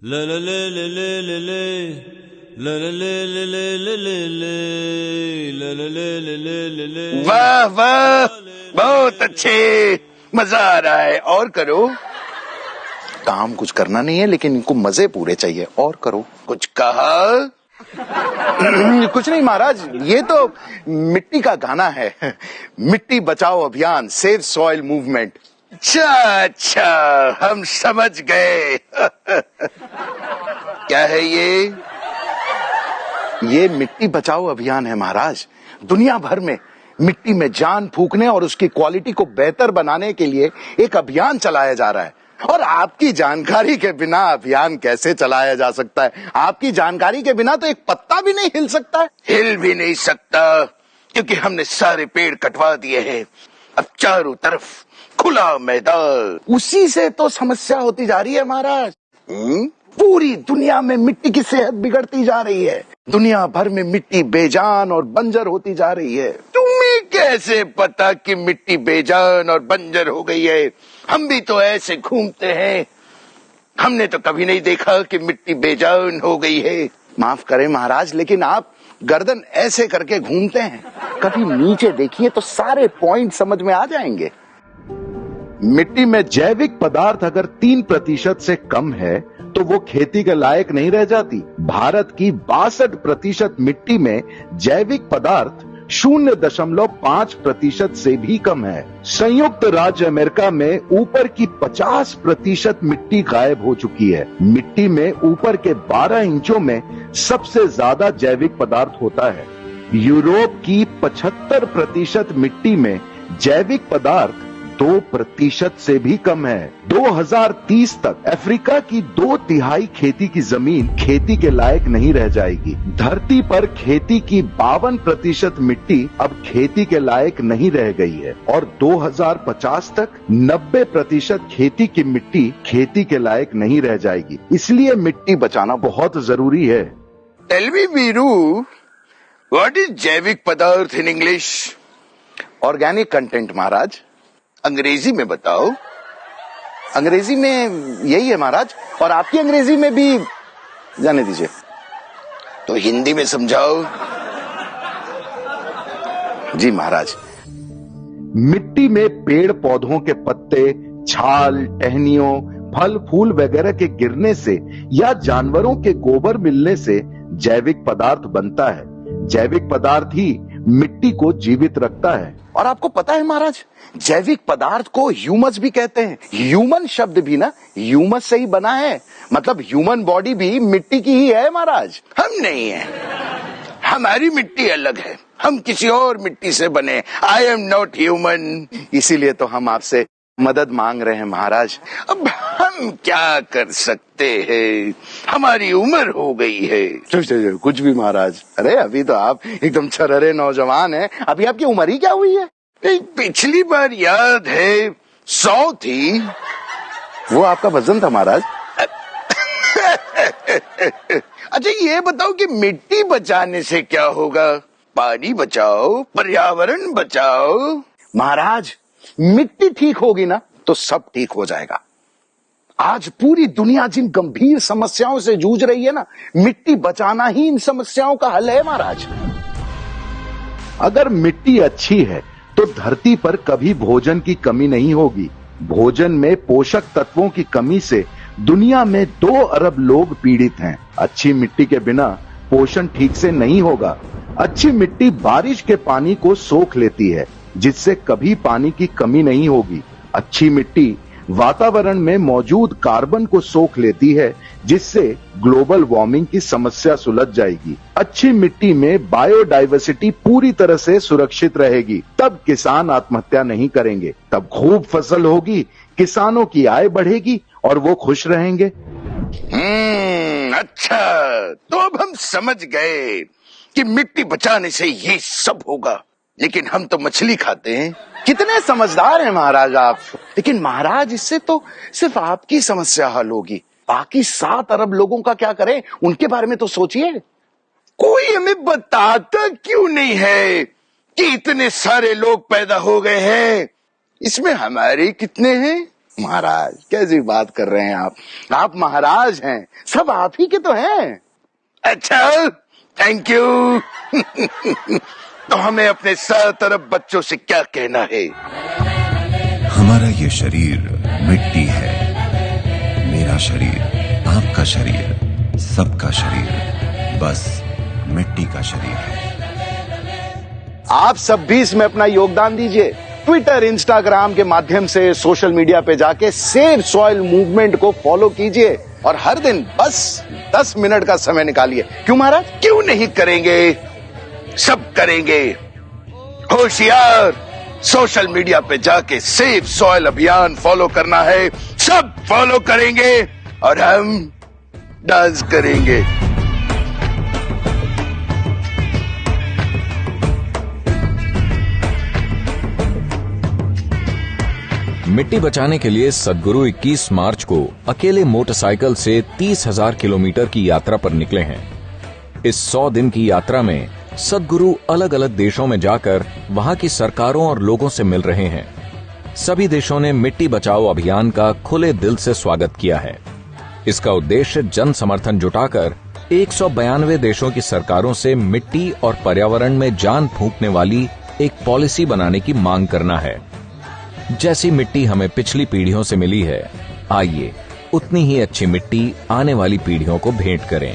ले ले ले ले ले ले ले ले ले ले ले ले ले ले ले ले ले ले ले ले। वाह वाह, बहुत अच्छे, मजा आ रहा है। और करो। काम कुछ करना नहीं है लेकिन इनको मजे पूरे चाहिए। और करो। कुछ कहा? कुछ नहीं महाराज, ये तो मिट्टी का गाना है। मिट्टी बचाओ अभियान, सेव सॉइल मूवमेंट। अच्छा अच्छा, हम समझ गए। क्या है ये मिट्टी बचाओ अभियान है महाराज। दुनिया भर में मिट्टी में जान फूकने और उसकी क्वालिटी को बेहतर बनाने के लिए एक अभियान चलाया जा रहा है। और आपकी जानकारी के बिना अभियान कैसे चलाया जा सकता है? आपकी जानकारी के बिना तो एक पत्ता भी नहीं हिल सकता है। हिल भी नहीं सकता क्योंकि हमने सारे पेड़ कटवा दिए हैं। अब चारों तरफ खुला मैदान। उसी से तो समस्या होती जा रही है महाराज। पूरी दुनिया में मिट्टी की सेहत बिगड़ती जा रही है। दुनिया भर में मिट्टी बेजान और बंजर होती जा रही है। तुम्हें कैसे पता कि मिट्टी बेजान और बंजर हो गई है? हम भी तो ऐसे घूमते हैं। हमने तो कभी नहीं देखा कि मिट्टी बेजान हो गई है। माफ करें महाराज, लेकिन आप गर्दन ऐसे करके घूमते हैं। कभी नीचे देखिए तो सारे पॉइंट समझ में आ जाएंगे। मिट्टी में जैविक पदार्थ अगर 3% से कम है तो वो खेती के लायक नहीं रह जाती। भारत की 62% मिट्टी में जैविक पदार्थ 0.5% से भी कम है। संयुक्त राज्य अमेरिका में ऊपर की 50% मिट्टी गायब हो चुकी है। मिट्टी में ऊपर के 12 इंचों में सबसे ज्यादा जैविक पदार्थ होता है। यूरोप की 75% मिट्टी में जैविक पदार्थ 2% से भी कम है। 2030 तक अफ्रीका की 2/3 खेती की जमीन खेती के लायक नहीं रह जाएगी। धरती पर खेती की 52% मिट्टी अब खेती के लायक नहीं रह गई है और 2050 तक 90% खेती की मिट्टी खेती के लायक नहीं रह जाएगी। इसलिए मिट्टी बचाना बहुत जरूरी है। Tell me Veeru, what is जैविक पदार्थ इन इंग्लिश? ऑर्गेनिक कंटेंट महाराज। अंग्रेजी में बताओ। अंग्रेजी में यही है महाराज, और आपकी अंग्रेजी में भी जाने दीजिए। तो हिंदी में समझाओ। जी महाराज। मिट्टी में पेड़ पौधों के पत्ते, छाल, टहनियों, फल फूल वगैरह के गिरने से या जानवरों के गोबर मिलने से जैविक पदार्थ बनता है। जैविक पदार्थ ही मिट्टी को जीवित रखता है। और आपको पता है महाराज, जैविक पदार्थ को ह्यूमस भी कहते हैं। ह्यूमन शब्द भी ना ह्यूमस से ही बना है। मतलब ह्यूमन बॉडी भी मिट्टी की ही है महाराज। हम नहीं है, हमारी मिट्टी अलग है। हम किसी और मिट्टी से बने। I am not human. इसीलिए तो हम आपसे मदद मांग रहे हैं महाराज। अब हम क्या कर सकते हैं? हमारी उम्र हो गई है। कुछ भी महाराज। अरे अभी तो आप एकदम छरहरे नौजवान हैं। अभी आपकी उम्र ही क्या हुई है? पिछली बार याद है 100 थी। वो आपका वजन था महाराज। अच्छा ये बताओ कि मिट्टी बचाने से क्या होगा? पानी बचाओ, पर्यावरण बचाओ। महाराज मिट्टी ठीक होगी ना तो सब ठीक हो जाएगा। आज पूरी दुनिया जिन गंभीर समस्याओं से जूझ रही है ना, मिट्टी बचाना ही इन समस्याओं का हल है महाराज। अगर मिट्टी अच्छी है तो धरती पर कभी भोजन की कमी नहीं होगी। भोजन में पोषक तत्वों की कमी से दुनिया में 2 अरब लोग पीड़ित हैं। अच्छी मिट्टी के बिना पोषण ठीक से नहीं होगा। अच्छी मिट्टी बारिश के पानी को सोख लेती है जिससे कभी पानी की कमी नहीं होगी। अच्छी मिट्टी वातावरण में मौजूद कार्बन को सोख लेती है जिससे ग्लोबल वार्मिंग की समस्या सुलझ जाएगी। अच्छी मिट्टी में बायोडायवर्सिटी पूरी तरह से सुरक्षित रहेगी। तब किसान आत्महत्या नहीं करेंगे। तब खूब फसल होगी, किसानों की आय बढ़ेगी और वो खुश रहेंगे। अच्छा, तो अब हम समझ गए कि मिट्टी बचाने से ये सब होगा। लेकिन हम तो मछली खाते हैं। कितने समझदार हैं महाराज आप। लेकिन महाराज इससे तो सिर्फ आपकी समस्या हल होगी। बाकी 7 अरब लोगों का क्या करें? उनके बारे में तो सोचिए। कोई हमें बताता क्यों नहीं है कि इतने सारे लोग पैदा हो गए हैं? इसमें हमारे कितने हैं? महाराज कैसी बात कर रहे हैं आप महाराज हैं, सब आप ही के तो हैं। अच्छा थैंक यू। तो हमें अपने तरफ बच्चों से क्या कहना है? हमारा ये शरीर मिट्टी है, मेरा शरीर, आपका शरीर, सबका शरीर बस मिट्टी का शरीर है। आप सब भी इसमें अपना योगदान दीजिए। ट्विटर, इंस्टाग्राम के माध्यम से सोशल मीडिया पे जाके सेव सॉइल मूवमेंट को फॉलो कीजिए और हर दिन बस 10 मिनट का समय निकालिए। क्यों महाराज, क्यों नहीं करेंगे? सब करेंगे। होशियार, सोशल मीडिया पे जाके सेव सॉइल अभियान फॉलो करना है, सब फॉलो करेंगे और हम डांस करेंगे। मिट्टी बचाने के लिए सद्गुरु 21 मार्च को अकेले मोटरसाइकिल से 30,000 किलोमीटर की यात्रा पर निकले हैं। इस 100 दिन की यात्रा में सद्गुरु अलग अलग देशों में जाकर वहां की सरकारों और लोगों से मिल रहे हैं। सभी देशों ने मिट्टी बचाओ अभियान का खुले दिल से स्वागत किया है। इसका उद्देश्य जन समर्थन जुटाकर 192 देशों की सरकारों से मिट्टी और पर्यावरण में जान फूंकने वाली एक पॉलिसी बनाने की मांग करना है। जैसी मिट्टी हमें पिछली पीढ़ियों से मिली है, आइए उतनी ही अच्छी मिट्टी आने वाली पीढ़ियों को भेंट करें।